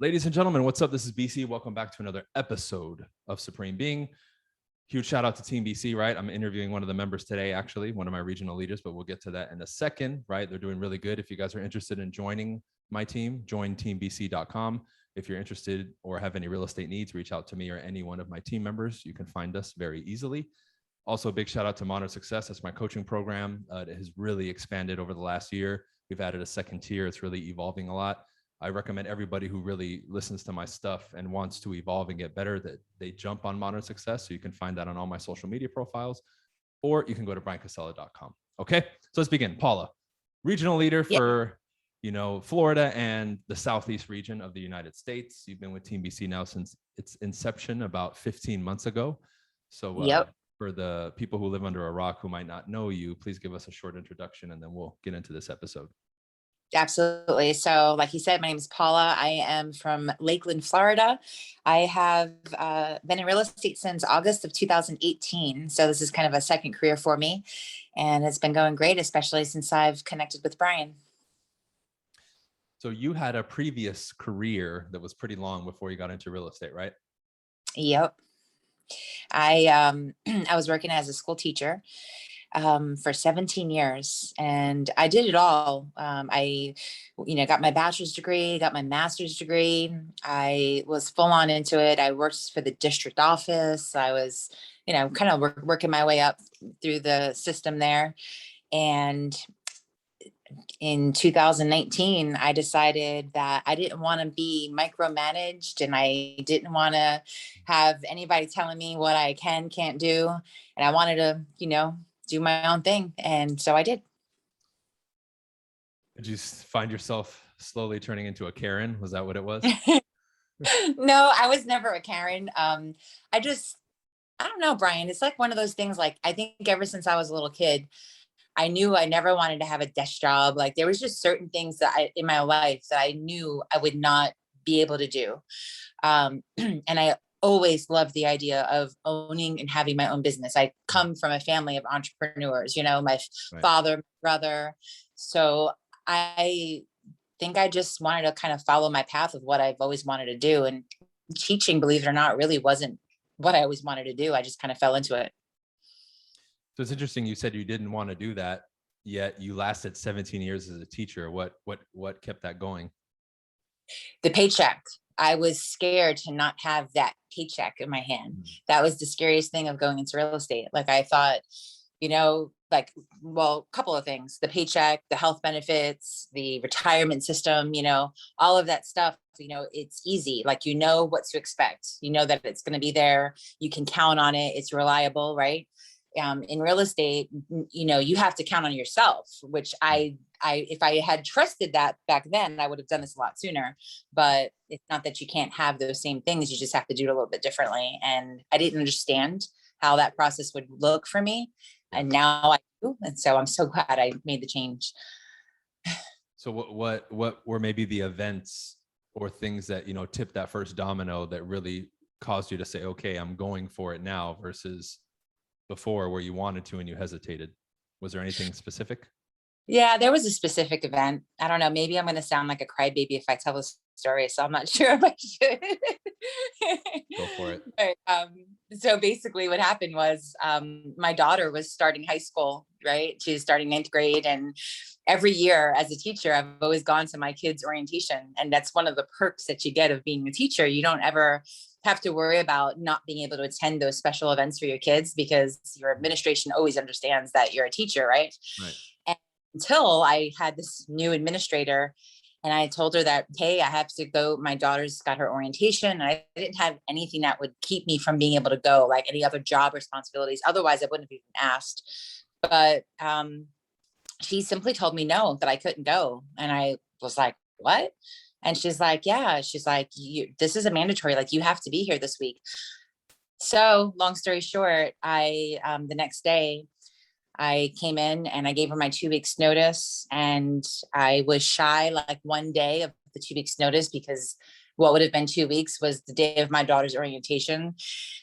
Ladies and gentlemen, what's up? This is BC. Welcome back to another episode of Supreme Being. Huge shout out to Team BC, right? I'm interviewing one of the members today, actually, one of my regional leaders, but we'll get to that in a second, right? They're doing really good. If you guys are interested in joining my team, join teambc.com. If you're interested or have any real estate needs, reach out to me or any one of my team members. You can find us very easily. Also, a big shout out to Modern Success. That's my coaching program. It has really expanded over the last year. We've added a second tier. It's really evolving a lot. I recommend everybody who really listens to my stuff and wants to evolve and get better that they jump on Modern Success. So you can find that on all my social media profiles, or you can go to briancasella.com. Okay, so let's begin. Paula, regional leader for Florida and the Southeast region of the United States. You've been with Team BC now since its inception about 15 months ago. So for the people who live under a rock who might not know you, please give us a short introduction and then we'll get into this episode. Absolutely. So like you said, my name is Paula. I am from Lakeland, Florida. I have been in real estate since August of 2018. So this is kind of a second career for me. And it's been going great, especially since I've connected with Brian. So you had a previous career that was pretty long before you got into real estate, right? Yep. I was working as a school teacher for 17 years, and I did it all. I got my bachelor's degree, got my master's degree. I was full on into it. I worked for the district office. I was, kind of working my way up through the system there. And in 2019, I decided that I didn't want to be micromanaged, and I didn't want to have anybody telling me what I can't do. And I wanted to, do my own thing. And so I did. Did you find yourself slowly turning into a Karen? Was that what it was? No, I was never a Karen. I don't know, Brian. It's like one of those things, like, I think ever since I was a little kid, I knew I never wanted to have a desk job. Like, there was just certain things in my life that I knew I would not be able to do. And I always loved the idea of owning and having my own business. I come from a family of entrepreneurs, my father, brother. So I think I just wanted to kind of follow my path of what I've always wanted to do. And teaching, believe it or not, really wasn't what I always wanted to do. I just kind of fell into it. So it's interesting. You said you didn't want to do that, yet you lasted 17 years as a teacher. What kept that going? The paycheck. I was scared to not have that paycheck in my hand. That was the scariest thing of going into real estate. Like, I thought, a couple of things: the paycheck, the health benefits, the retirement system, all of that stuff. It's easy. Like, what to expect. That it's going to be there. You can count on it. It's reliable, right? In real estate, you have to count on yourself, which if I had trusted that back then, I would have done this a lot sooner. But it's not that you can't have those same things. You just have to do it a little bit differently. And I didn't understand how that process would look for me. And now I do. And so I'm so glad I made the change. So what were maybe the events or things that, tipped that first domino that really caused you to say, okay, I'm going for it now, versus before where you wanted to and you hesitated? Was there anything specific? Yeah, there was a specific event. I don't know. Maybe I'm going to sound like a crybaby if I tell this story, so I'm not sure if I should. Go for it. But, so basically what happened was my daughter was starting high school, right? She was starting 9th grade. And every year as a teacher, I've always gone to my kids' orientation. And that's one of the perks that you get of being a teacher. You don't ever have to worry about not being able to attend those special events for your kids, because your administration always understands that you're a teacher, right? Right. And until I had this new administrator, and I told her that, hey, I have to go. My daughter's got her orientation. And I didn't have anything that would keep me from being able to go, like any other job responsibilities. Otherwise, I wouldn't have even asked. But she simply told me no, that I couldn't go. And I was like, what? And she's like, yeah. She's like, this is a mandatory. Like, you have to be here this week. So long story short, the next day, I came in and I gave her my 2 weeks notice, and I was shy like one day of the 2 weeks notice, because what would have been 2 weeks was the day of my daughter's orientation.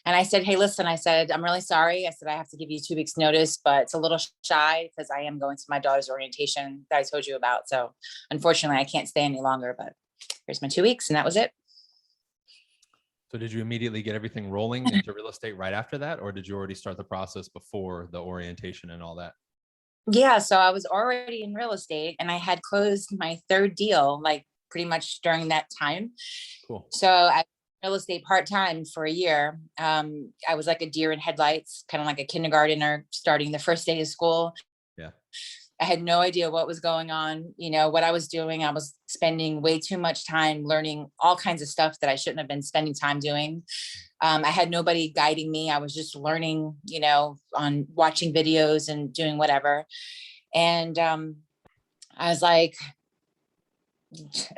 And I said, hey, listen, I said, I'm really sorry. I said, I have to give you 2 weeks notice, but it's a little shy because I am going to my daughter's orientation that I told you about. So unfortunately I can't stay any longer, but here's my 2 weeks. And that was it. So did you immediately get everything rolling into real estate right after that? Or did you already start the process before the orientation and all that? Yeah. So I was already in real estate and I had closed my third deal, like pretty much during that time. Cool. So I real estate part-time for a year. I was like a deer in headlights, kind of like a kindergartner starting the first day of school. Yeah. I had no idea what was going on, what I was doing. I was spending way too much time learning all kinds of stuff that I shouldn't have been spending time doing. I had nobody guiding me. I was just learning, on watching videos and doing whatever. And I was like,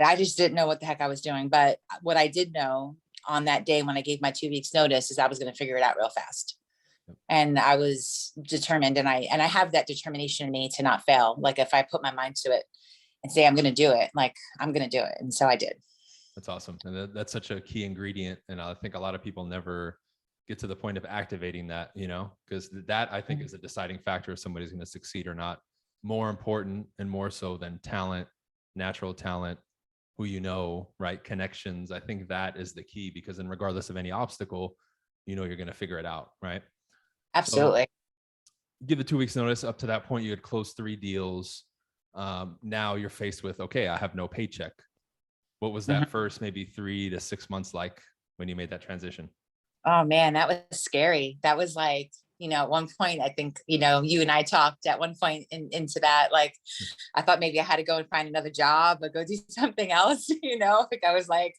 I just didn't know what the heck I was doing. But what I did know on that day when I gave my 2 weeks notice is I was going to figure it out real fast. And I was determined, and I have that determination in me to not fail. Like if I put my mind to it and say, I'm going to do it, like I'm going to do it. And so I did. That's awesome. And that's such a key ingredient. And I think a lot of people never get to the point of activating that, because that I think is a deciding factor if somebody's going to succeed or not. More important and more so than talent, natural talent, who right? Connections. I think that is the key, because then regardless of any obstacle, you're going to figure it out. Right. Absolutely. So, give the 2 weeks notice. Up to that point, you had closed 3 deals. Now you're faced with, okay, I have no paycheck. What was that first maybe 3 to 6 months like when you made that transition? Oh man, that was scary. That was like, at one point, I think, you and I talked at one point into that, like, I thought maybe I had to go and find another job or go do something else, like I was like,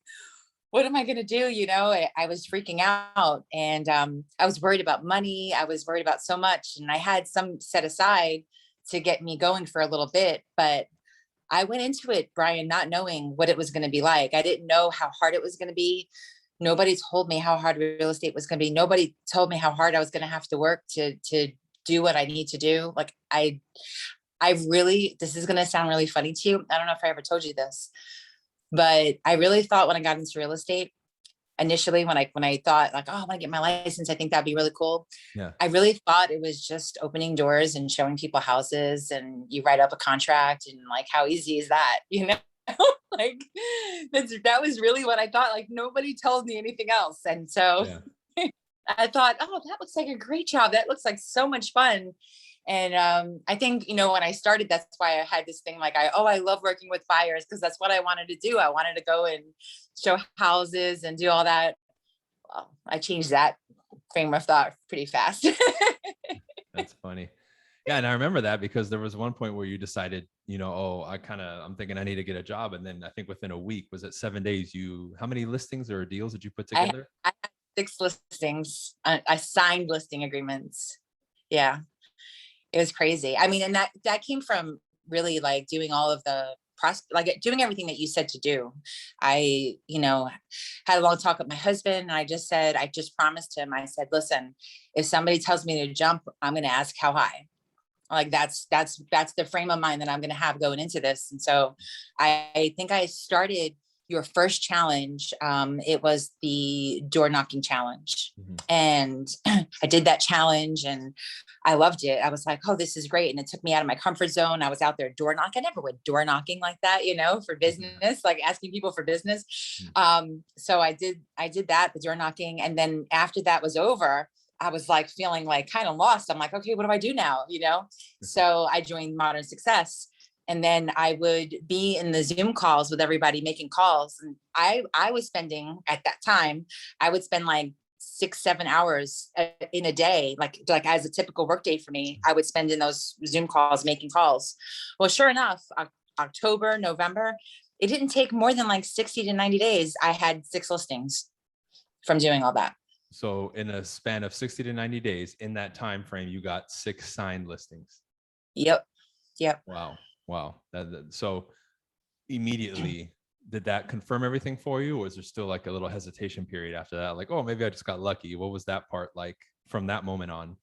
what am I going to do? I was freaking out, and I was worried about money. I was worried about so much, and I had some set aside to get me going for a little bit, but I went into it, Brian, not knowing what it was going to be like. I didn't know how hard it was going to be. Nobody told me how hard real estate was going to be. Nobody told me how hard I was going to have to work to do what I need to do. Like I really, this is going to sound really funny to you. I don't know if I ever told you this, but I really thought when I got into real estate initially, when I thought like, oh, I want to get my license, I think that'd be really cool. Yeah. I really thought it was just opening doors and showing people houses, and you write up a contract, and like, how easy is that? Like that was really what I thought. Like nobody told me anything else. And so I thought, oh, that looks like a great job. That looks like so much fun. And I think, when I started, that's why I had this thing like, I love working with buyers, because that's what I wanted to do. I wanted to go and show houses and do all that. Well, I changed that frame of thought pretty fast. That's funny. Yeah. And I remember that because there was one point where you decided, I'm thinking I need to get a job. And then I think within a week, was it 7 days, how many listings or deals did you put together? I had 6 listings. I signed listing agreements. Yeah. It was crazy. I mean, and that came from really like doing all of the like doing everything that you said to do. I, had a long talk with my husband, and I just promised him, I said, listen, if somebody tells me to jump, I'm going to ask how high. Like that's the frame of mind that I'm going to have going into this. And so I think I started your first challenge. It was the door knocking challenge. And I did that challenge and I loved it. I was like, oh, this is great. And it took me out of my comfort zone. I was out there door knocking. I never went door knocking like that, for business, like asking people for business. So I did that, the door knocking. And then after that was over, I was like feeling like kind of lost. I'm like, okay, what do I do now? So I joined Modern Success, and then I would be in the Zoom calls with everybody making calls. And I was spending at that time, I would spend like 6-7 hours in a day, like as a typical work day for me, I would spend in those Zoom calls, making calls. Well, sure enough, October, November, it didn't take more than like 60 to 90 days. I had 6 listings from doing all that. So in a span of 60 to 90 days, in that time frame, you got 6 signed listings. Yep. Wow. So immediately, did that confirm everything for you? Or was there still like a little hesitation period after that? Like, oh, maybe I just got lucky. What was that part like from that moment on?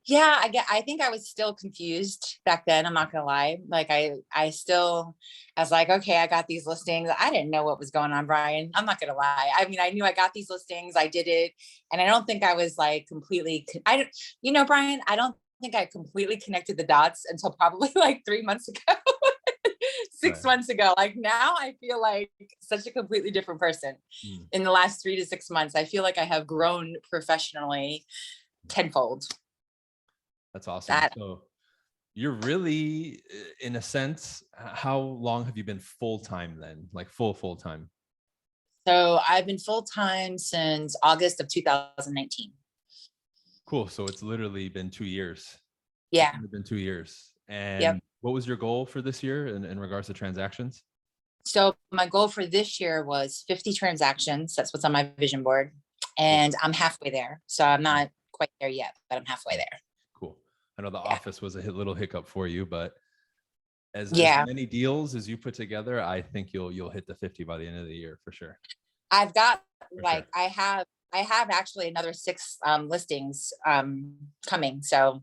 Yeah, I think I was still confused back then. I'm not gonna lie. Like I was like, okay, I got these listings. I didn't know what was going on, Brian. I'm not gonna lie. I mean, I knew I got these listings. I did it. And I don't think I was like completely, Brian, I don't think I completely connected the dots until probably like 3 months ago. six months ago. Like now I feel like such a completely different person in the last 3 to 6 months. I feel like I have grown professionally tenfold. That's awesome. So you're really, in a sense, how long have you been full-time then? Like full-time? So I've been full-time since August of 2019. Cool. So it's literally been 2 years. Yeah. It's been 2 years. And Yep. what was your goal for this year in regards to transactions? So my goal for this year was 50 transactions. That's what's on my vision board. And I'm halfway there. So I'm not quite there yet, but I'm halfway there. Cool. I know the office was a little hiccup for you, but as many deals as you put together, I think you'll hit the 50 by the end of the year for sure. I've got I have actually another 6 listings coming. So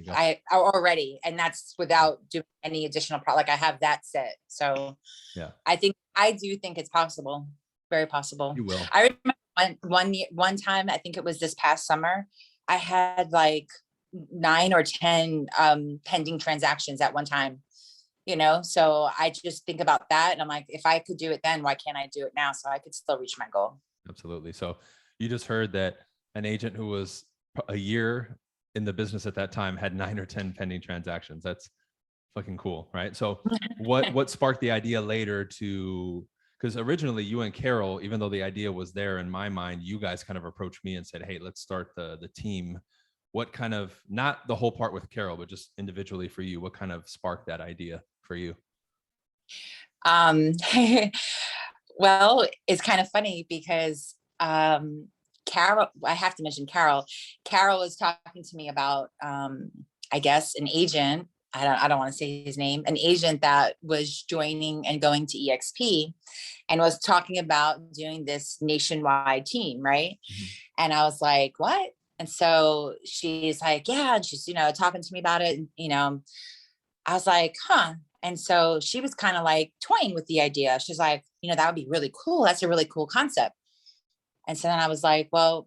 I already, and that's without doing any additional like I have that set. So yeah, I do think it's possible. Very possible. You will. I remember one time, I think it was this past summer, I had like 9 or 10 pending transactions at one time. So I just think about that and I'm like, if I could do it then, why can't I do it now? So I could still reach my goal. Absolutely. So you just heard that an agent who was a year in the business at that time had 9 or 10 pending transactions. That's fucking cool, right? So what sparked the idea later to, because originally you and Carol, even though the idea was there in my mind, you guys kind of approached me and said, hey, let's start the team. What kind of, not the whole part with Carol, but just individually for you, what kind of sparked that idea for you? Well, it's kind of funny because Carol, I have to mention Carol. Carol was talking to me about, I guess, an agent. I don't want to say his name, an agent that was joining and going to EXP and was talking about doing this nationwide team, right? And I was like, what? And so she's like, yeah, and she's, talking to me about it. And, I was like, huh. And so she was kind of like toying with the idea. She's like, that would be really cool. That's a really cool concept. And so then I was like, well,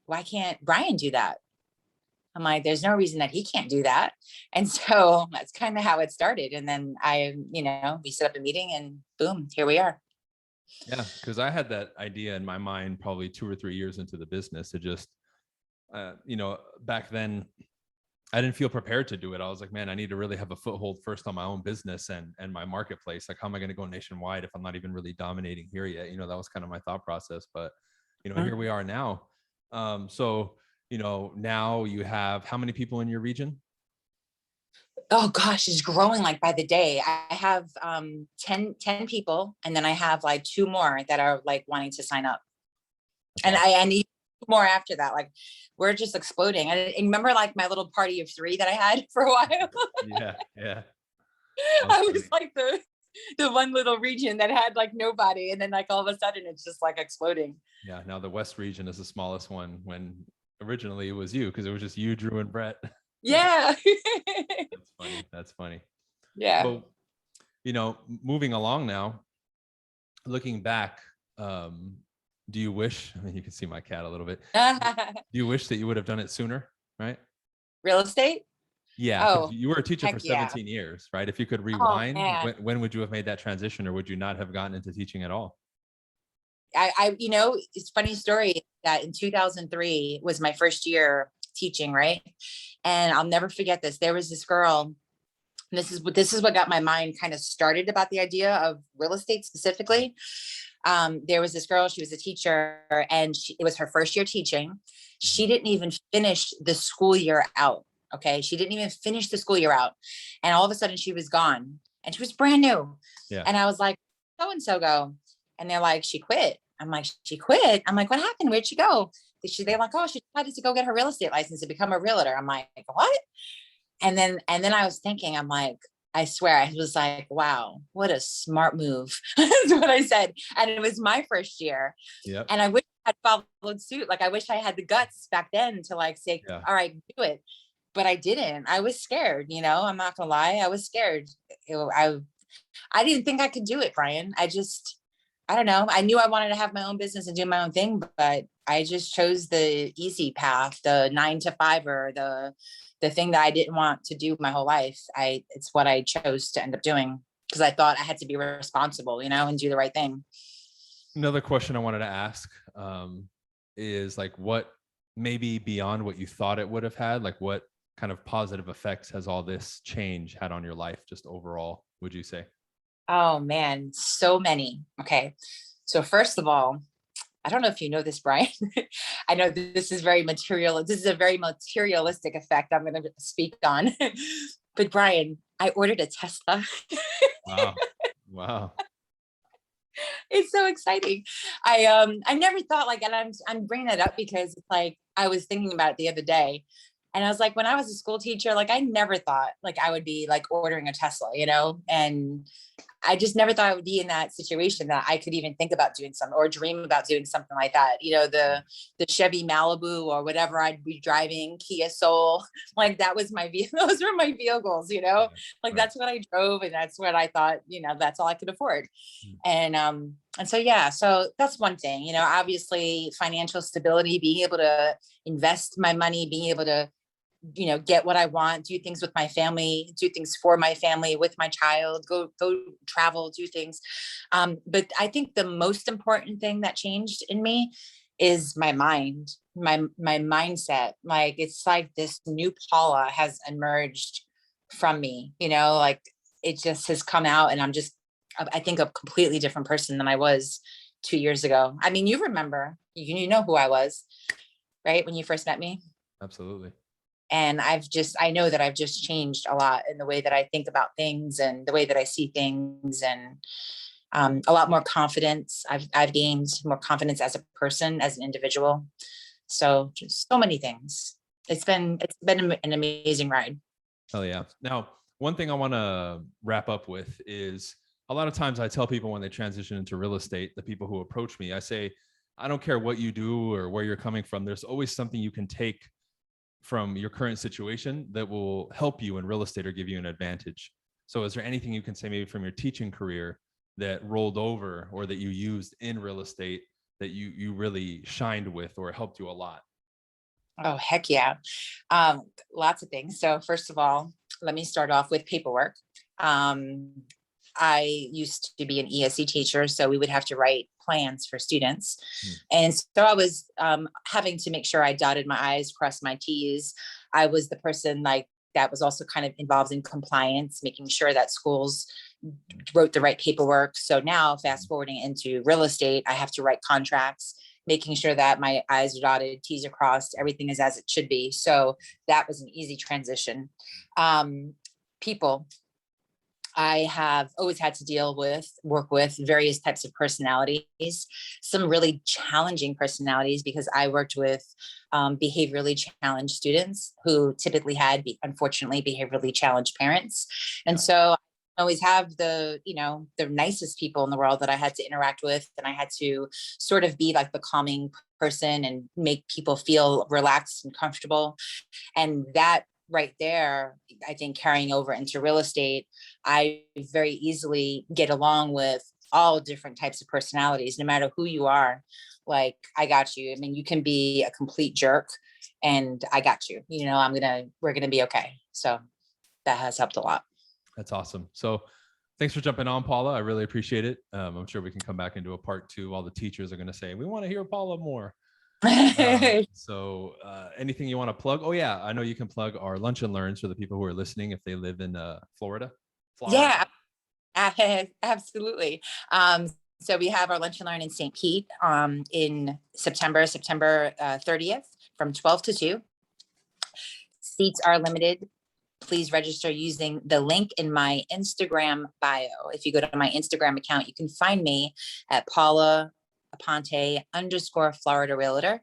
why can't Brian do that? I'm like, there's no reason that he can't do that. And so that's kind of how it started. And then we set up a meeting and boom, here we are. Yeah. Cause I had that idea in my mind, probably 2 or 3 years into the business to just, back then I didn't feel prepared to do it. I was like, man, I need to really have a foothold first on my own business and my marketplace. Like, how am I going to go nationwide if I'm not even really dominating here yet? That was kind of my thought process, but here we are now. So, now you have how many people in your region? Oh gosh, it's growing like by the day. I have 10 people, and then I have like 2 more that are like wanting to sign up. And I need more after that. Like we're just exploding. And remember like my little party of 3 that I had for a while? Yeah. I was like the one little region that had like nobody. And then like all of a sudden it's just like exploding. Yeah. Now the West region is the smallest one when originally it was you, because it was just you, Drew, and Brett. Yeah. That's funny. Yeah. So, moving along now, looking back, do you wish, you can see my cat a little bit. Do you wish that you would have done it sooner, right? Real estate? Yeah. Oh, you were a teacher for 17 years, right? If you could rewind, when would you have made that transition, or would you not have gotten into teaching at all? It's a funny story that in 2003 was my first year teaching, right? And I'll never forget this. There was this girl, and this is what got my mind kind of started about the idea of real estate specifically. There was this girl, she was a teacher, and it was her first year teaching. She didn't even finish the school year out. Okay. She didn't even finish the school year out. And all of a sudden she was gone and she was brand new. Yeah. And I was like, so-and-so go. And they're like, she quit. I'm like, she quit. I'm like, what happened? Where'd she go? They're like, oh, she decided to go get her real estate license to become a realtor. I'm like, what? And then I was thinking, I'm like, I swear, I was like, wow, what a smart move. That's what I said. And it was my first year. Yep. And I wish I had followed suit. Like, I wish I had the guts back then to like say, all right, do it. But I didn't. I was scared, I'm not gonna lie. I was scared. I didn't think I could do it, Brian. I don't know. I knew I wanted to have my own business and do my own thing, but I just chose the easy path, the 9 to 5, or the thing that I didn't want to do my whole life. It's what I chose to end up doing. because I thought I had to be responsible, and do the right thing. Another question I wanted to ask is like, what maybe beyond what you thought it would have had, like what kind of positive effects has all this change had on your life just overall, would you say? Oh man, so many. Okay. So first of all, I don't know if you know this, Brian. I know this is very material. This is a very materialistic effect I'm going to speak on. But Brian, I ordered a Tesla. Wow. Wow. It's so exciting. I never thought like, and I'm bringing that up because it's like I was thinking about it the other day, and I was like, when I was a school teacher, like I never thought like I would be like ordering a Tesla, and I just never thought I would be in that situation that I could even think about doing something or dream about doing something like that. The Chevy Malibu or whatever I'd be driving, Kia Soul, like that was my those were my vehicles, like Right. that's what I drove and that's what I thought, that's all I could afford. Mm. And so yeah, so that's one thing, obviously financial stability, being able to invest my money, being able to get what I want, do things with my family, do things for my family, with my child, go travel, do things. But I think the most important thing that changed in me is my mind, my mindset. Like it's like this new Paula has emerged from me, like it just has come out and I think a completely different person than I was 2 years ago. I mean, you remember, you know who I was, right? When you first met me. Absolutely. And I know that I've just changed a lot in the way that I think about things and the way that I see things, and a lot more confidence. I've gained more confidence as a person, as an individual. So just so many things. It's been an amazing ride. Hell yeah. Now, one thing I want to wrap up with is a lot of times I tell people when they transition into real estate, the people who approach me, I say, I don't care what you do or where you're coming from. There's always something you can take from your current situation that will help you in real estate or give you an advantage. So is there anything you can say maybe from your teaching career that rolled over or that you used in real estate that you really shined with or helped you a lot? Oh, heck yeah. Lots of things. So first of all, let me start off with paperwork. Um, I used to be an ESC teacher, so we would have to write plans for students. Hmm. And so I was having to make sure I dotted my I's, crossed my T's. I was the person like that was also kind of involved in compliance, making sure that schools wrote the right paperwork. So now fast forwarding into real estate, I have to write contracts, making sure that my I's are dotted, T's are crossed, everything is as it should be. So that was an easy transition. People, I have always had to work with various types of personalities, some really challenging personalities, because I worked with behaviorally challenged students who typically had, unfortunately, behaviorally challenged parents. And so I always have the nicest people in the world that I had to interact with. And I had to sort of be like the calming person and make people feel relaxed and comfortable. And that right there, I think carrying over into real estate, I very easily get along with all different types of personalities, no matter who you are. Like, I got you. I mean, you can be a complete jerk and I got you. We're going to be okay. So that has helped a lot. That's awesome. So thanks for jumping on, Paula. I really appreciate it. I'm sure we can come back and do a part two. All the teachers are going to say, we want to hear Paula more. So anything you want to plug? Oh yeah, I know you can plug our lunch and learns for the people who are listening if they live in Florida. Yeah, absolutely. So we have our lunch and learn in St. Pete in September 30th from 12 to 2. Seats are limited. Please register using the link in my Instagram bio. If you go to my Instagram account, you can find me at Paula Aponte _Florida Realtor.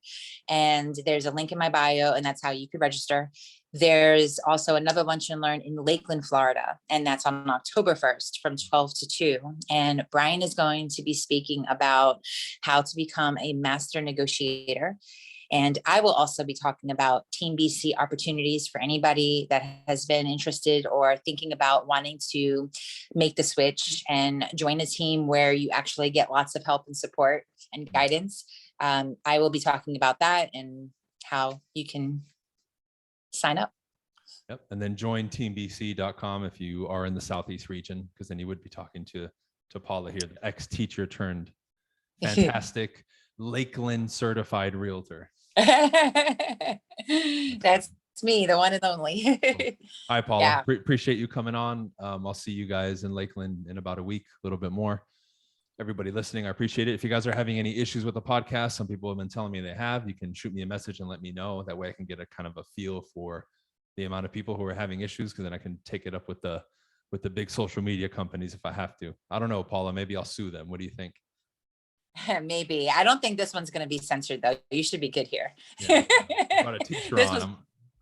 And there's a link in my bio, and that's how you could register. There's also another lunch and learn in Lakeland, Florida, and that's on October 1st from 12 to 2. And Brian is going to be speaking about how to become a master negotiator. And I will also be talking about Team BC opportunities for anybody that has been interested or thinking about wanting to make the switch and join a team where you actually get lots of help and support and guidance. I will be talking about that and how you can sign up. Yep. And then join teambc.com if you are in the Southeast region, because then you would be talking to Paula here, the ex-teacher turned fantastic Lakeland certified realtor. That's me, the one and only. Hi, Paula. Yeah. Appreciate you coming on. I'll see you guys in Lakeland in about a week, a little bit more. Everybody listening, I appreciate it. If you guys are having any issues with the podcast, some people have been telling me they have, you can shoot me a message and let me know. That way I can get a kind of a feel for the amount of people who are having issues, because then I can take it up with the big social media companies if I have to. I don't know, Paula, maybe I'll sue them. What do you think? Maybe. I don't think this one's going to be censored though. You should be good here. Yeah, I brought a teacher This on. was-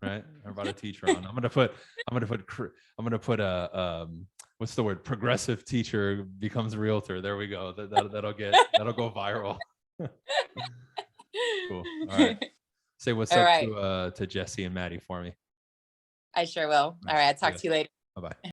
Right? I brought a teacher on. I'm gonna put a what's the word? Progressive teacher becomes a realtor. There we go. That'll go viral. Cool. All right. Say what's All up right. to Jesse and Maddie for me. I sure will. All right. I'll talk to you later. Bye-bye.